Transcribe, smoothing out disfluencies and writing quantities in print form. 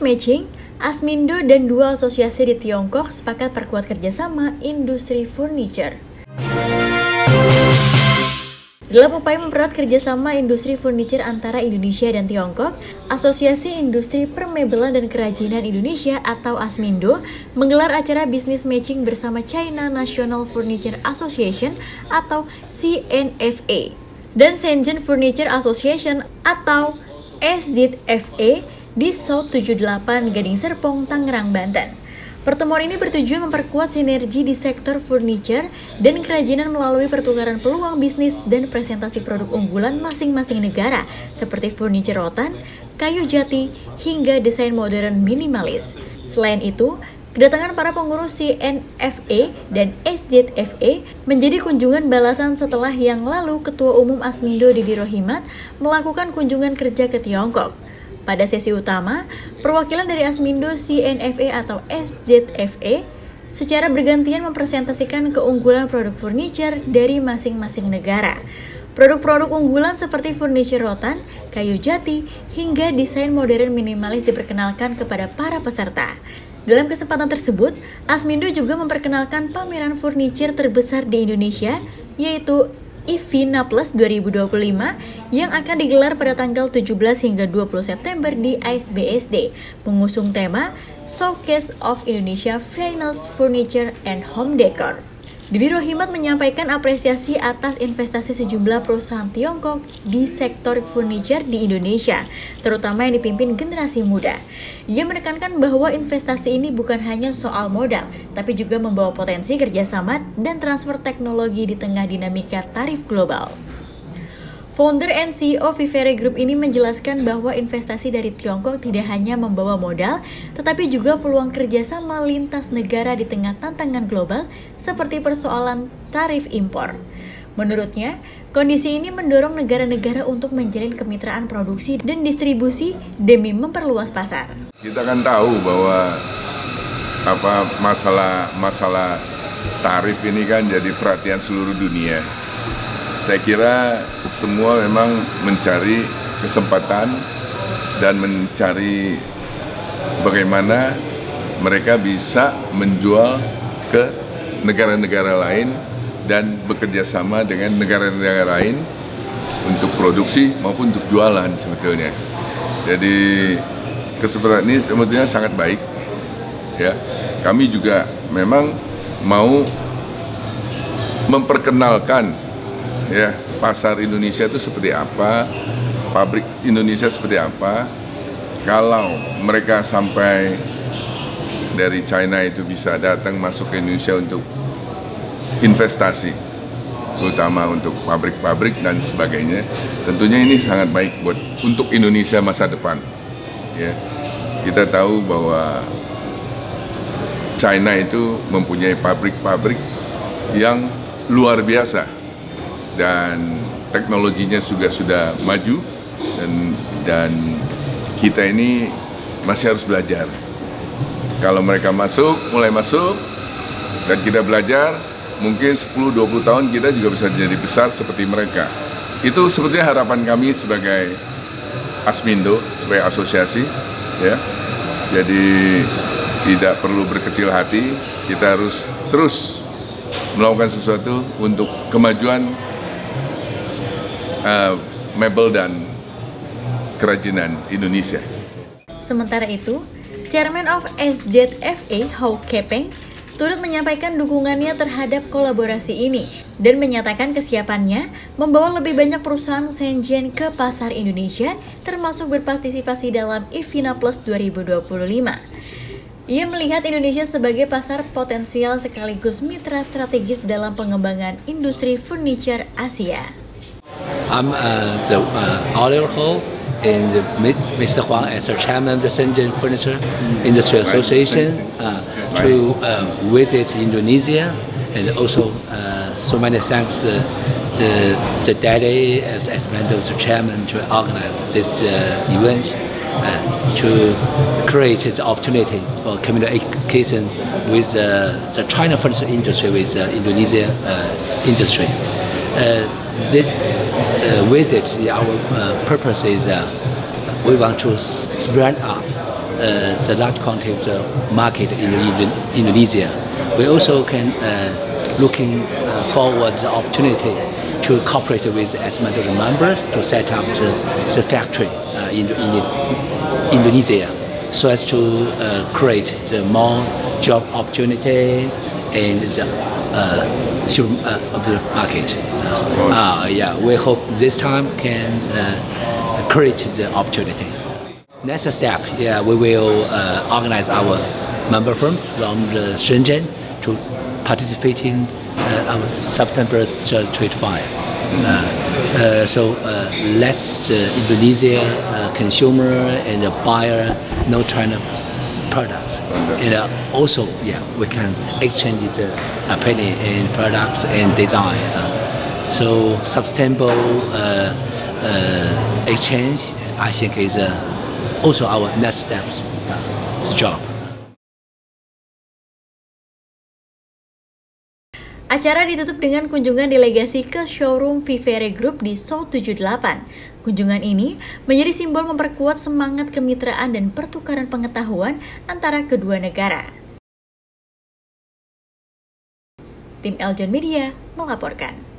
Business matching, Asmindo dan dua asosiasi di Tiongkok sepakat perkuat kerjasama industri furniture. Dalam upaya mempererat kerjasama industri furniture antara Indonesia dan Tiongkok, Asosiasi Industri Permebelan dan Kerajinan Indonesia atau Asmindo menggelar acara business matching bersama China National Furniture Association atau CNFA dan Shenzhen Furniture Association atau SZFA di South 78 Gading Serpong, Tangerang, Banten. Pertemuan ini bertujuan memperkuat sinergi di sektor furniture dan kerajinan melalui pertukaran peluang bisnis dan presentasi produk unggulan masing-masing negara seperti furniture rotan, kayu jati, hingga desain modern minimalis. Selain itu, kedatangan para pengurus CNFA dan SZFA menjadi kunjungan balasan setelah yang lalu Ketua Umum Asmindo Didi Rohimat melakukan kunjungan kerja ke Tiongkok. Pada sesi utama, perwakilan dari Asmindo, CNFA atau SZFA secara bergantian mempresentasikan keunggulan produk furniture dari masing-masing negara. Produk-produk unggulan seperti furniture rotan, kayu jati, hingga desain modern minimalis diperkenalkan kepada para peserta. Dalam kesempatan tersebut, Asmindo juga memperkenalkan pameran furniture terbesar di Indonesia, yaitu IFINA Plus 2025 yang akan digelar pada tanggal 17 hingga 20 September di AISBSD, mengusung tema Showcase of Indonesia Finest Furniture and Home Decor. Didi Rohimat menyampaikan apresiasi atas investasi sejumlah perusahaan Tiongkok di sektor furniture di Indonesia, terutama yang dipimpin generasi muda. Ia menekankan bahwa investasi ini bukan hanya soal modal, tapi juga membawa potensi kerjasama dan transfer teknologi di tengah dinamika tarif global. Founder and CEO Vivere Group ini menjelaskan bahwa investasi dari Tiongkok tidak hanya membawa modal, tetapi juga peluang kerjasama lintas negara di tengah tantangan global seperti persoalan tarif impor. Menurutnya, kondisi ini mendorong negara-negara untuk menjalin kemitraan produksi dan distribusi demi memperluas pasar. Kita kan tahu bahwa masalah tarif ini kan jadi perhatian seluruh dunia. Saya kira semua memang mencari kesempatan dan mencari bagaimana mereka bisa menjual ke negara-negara lain dan bekerja sama dengan negara-negara lain untuk produksi maupun untuk jualan sebetulnya. Jadi kesempatan ini sebetulnya sangat baik. Ya, kami juga memang mau memperkenalkan ya pasar Indonesia itu seperti apa, pabrik Indonesia seperti apa. Kalau mereka sampai dari China itu bisa datang masuk ke Indonesia untuk investasi, terutama untuk pabrik-pabrik dan sebagainya, tentunya ini sangat baik buat untuk Indonesia masa depan. Ya, kita tahu bahwa China itu mempunyai pabrik-pabrik yang luar biasa. Dan teknologinya juga sudah maju dan kita ini masih harus belajar. Kalau mereka mulai masuk dan kita belajar, mungkin 10-20 tahun kita juga bisa jadi besar seperti mereka. Itu sebetulnya harapan kami sebagai Asmindo, sebagai asosiasi, ya. Jadi tidak perlu berkecil hati, kita harus terus melakukan sesuatu untuk kemajuan mebel dan kerajinan Indonesia. Sementara itu, Chairman of SZFA Hau Kepeng turut menyampaikan dukungannya terhadap kolaborasi ini dan menyatakan kesiapannya membawa lebih banyak perusahaan Shenzhen ke pasar Indonesia, termasuk berpartisipasi dalam IFINA Plus 2025. Ia melihat Indonesia sebagai pasar potensial sekaligus mitra strategis dalam pengembangan industri furniture Asia. I'm the Oliver Ho and Mr. Huang as the chairman of the Shenzhen Furniture Industry Association to visit Indonesia, and also so many thanks the daddy as Mendo's chairman to organize this event to create the opportunity for communication with the China furniture industry with Indonesia industry. This visit, our purpose is we want to spread up the large quantity of the market in Indonesia. We also can looking forward the opportunity to cooperate with Asmando members to set up the factory in Indonesia, so as to create the more job opportunity and the of the market. We hope this time can create the opportunity. Next step, we will organize our member firms from the Shenzhen to participate in our September trade fair. So let the Indonesia consumer and the buyer know China products, and also we can exchange the opinion in products and design. So sustainable exchange, I think, is also our next steps job. Acara ditutup dengan kunjungan delegasi ke showroom Vivere Group di South 78. Kunjungan ini menjadi simbol memperkuat semangat kemitraan dan pertukaran pengetahuan antara kedua negara. Tim Eljon Media melaporkan.